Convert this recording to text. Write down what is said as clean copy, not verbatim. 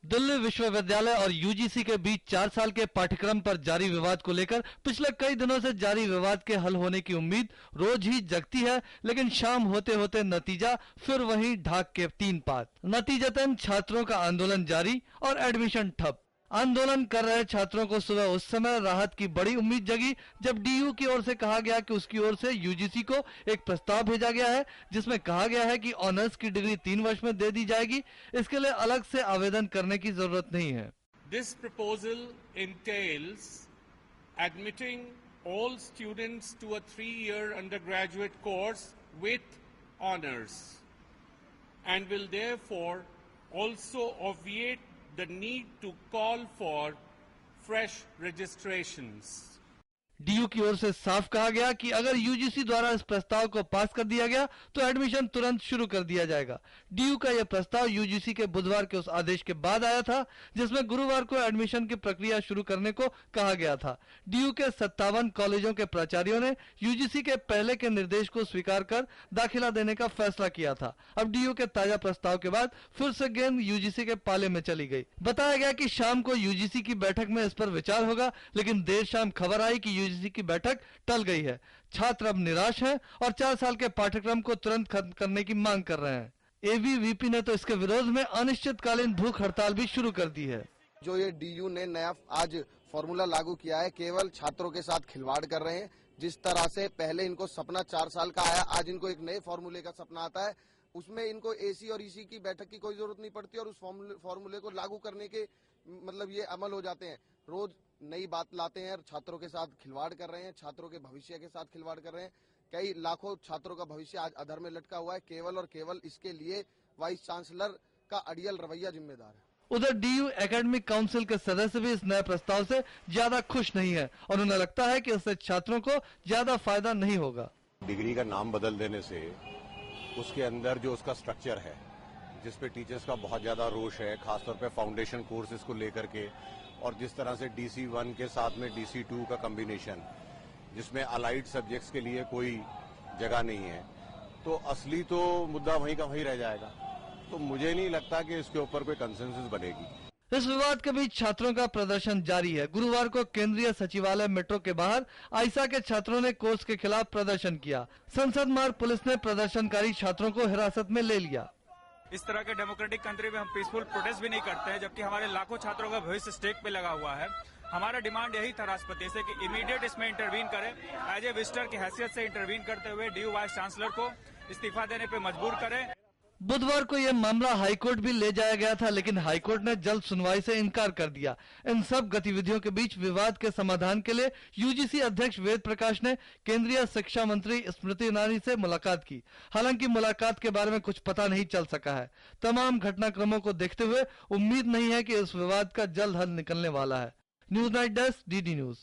दिल्ली विश्वविद्यालय और यूजीसी के बीच 4 साल के पाठ्यक्रम पर जारी विवाद को लेकर पिछले कई दिनों से जारी विवाद के हल होने की उम्मीद रोज ही जगती है, लेकिन शाम होते होते नतीजा फिर वही ढाक के 3 पात। नतीजतन छात्रों का आंदोलन जारी और एडमिशन ठप। आंदोलन कर रहे छात्रों को सुबह उस समय राहत की बड़ी उम्मीद जगी जब डीयू की ओर से कहा गया कि उसकी ओर से यूजीसी को एक प्रस्ताव भेजा गया है जिसमें कहा गया है कि ऑनर्स की डिग्री 3 वर्ष में दे दी जाएगी। इसके लिए अलग से आवेदन करने की जरूरत नहीं है। This proposal entails admitting all students to a 3-year undergraduate course with honors and will therefore also obviate the need to call for fresh registrations. DU की ओर से साफ कहा गया कि अगर यूजीसी द्वारा इस प्रस्ताव को पास कर दिया गया तो एडमिशन तुरंत शुरू कर दिया जाएगा। डीयू का यह प्रस्ताव यूजीसी के बुधवार के उस आदेश के बाद आया था जिसमें गुरुवार को एडमिशन की प्रक्रिया शुरू करने को कहा गया था। डीयू के 57 कॉलेजों के प्राचार्यों ने यूजीसी के पहले के निर्देश को स्वीकार कर दाखिला देने का फैसला किया था। अब डीयू के ताजा प्रस्ताव के बाद फिर से गेंद यूजीसी के पाले में चली गई। बताया गया कि शाम को यूजीसी की बैठक में इस पर विचार होगा, लेकिन देर शाम खबर आई कि यूजीसी की बैठक टल गई है। छात्र अब निराश हैं और 4 साल के पाठ्यक्रम को तुरंत खत्म करने की मांग कर रहे हैं। एबीवीपी ने तो इसके विरोध में अनिश्चितकालीन भूख हड़ताल भी शुरू कर दी है। जो ये डीयू ने नया आज फॉर्मूला लागू किया है, केवल छात्रों के साथ खिलवाड़ कर रहे हैं। जिस तरह से पहले इनको सपना 4 साल का आया, आज इनको एक नए फॉर्मूले का सपना आता है। उसमें इनको एसी और ईसी की बैठक की कोई जरूरत नहीं पड़ती और उस फॉर्मूले को लागू करने के मतलब ये अमल हो जाते हैं। रोज नई बात लाते हैं और छात्रों के साथ खिलवाड़ कर रहे हैं, छात्रों के भविष्य के साथ खिलवाड़ कर रहे हैं। कई लाखों छात्रों का भविष्य आज अधर में लटका हुआ है। केवल और केवल इसके लिए वाइस चांसलर का अड़ियल रवैया जिम्मेदार है। उधर डीयू एकेडमिक काउंसिल के सदस्य भी इस नए प्रस्ताव से ज्यादा खुश नहीं है और उन्हें लगता है कि इससे छात्रों को ज्यादा फायदा नहीं होगा। डिग्री का नाम बदल देने से उसके अंदर जो उसका स्ट्रक्चर है, जिसपे टीचर्स का बहुत ज्यादा रोष है, खासतौर पे फाउंडेशन कोर्सेज को लेकर के, और जिस तरह से DC1 के साथ में DC2 का कॉम्बिनेशन, जिसमें अलाइड सब्जेक्ट्स के लिए कोई जगह नहीं है, तो असली तो मुद्दा वहीं का वहीं रह जाएगा। तो मुझे नहीं लगता कि इसके ऊपर कोई कंसेंसस बनेगी। इस विवाद के बीच छात्रों का प्रदर्शन जारी है। गुरुवार को केंद्रीय सचिवालय मेट्रो के बाहर आइसा के छात्रों ने कोर्स के खिलाफ प्रदर्शन किया। संसद मार्ग पुलिस ने प्रदर्शनकारी छात्रों को हिरासत में ले लिया। इस तरह के डेमोक्रेटिक कंट्री में हम पीसफुल प्रोटेस्ट भी नहीं करते हैं, जबकि हमारे लाखों छात्रों का भविष्य स्टेक पे लगा हुआ है। हमारा डिमांड यही था राष्ट्रपति से कि इमीडिएट इसमें इंटरवीन करें, एज ए विजिटर की हैसियत से इंटरवीन करते हुए डीयू वाइस चांसलर को इस्तीफा देने पे मजबूर करें। बुधवार को यह मामला हाईकोर्ट भी ले जाया गया था, लेकिन हाईकोर्ट ने जल्द सुनवाई से इनकार कर दिया। इन सब गतिविधियों के बीच विवाद के समाधान के लिए यूजीसी अध्यक्ष वेद प्रकाश ने केंद्रीय शिक्षा मंत्री स्मृति ईरानी से मुलाकात की। हालांकि मुलाकात के बारे में कुछ पता नहीं चल सका है। तमाम घटनाक्रमों को देखते हुए उम्मीद नहीं है कि इस विवाद का जल्द हल निकलने वाला है। News night desk, DD news.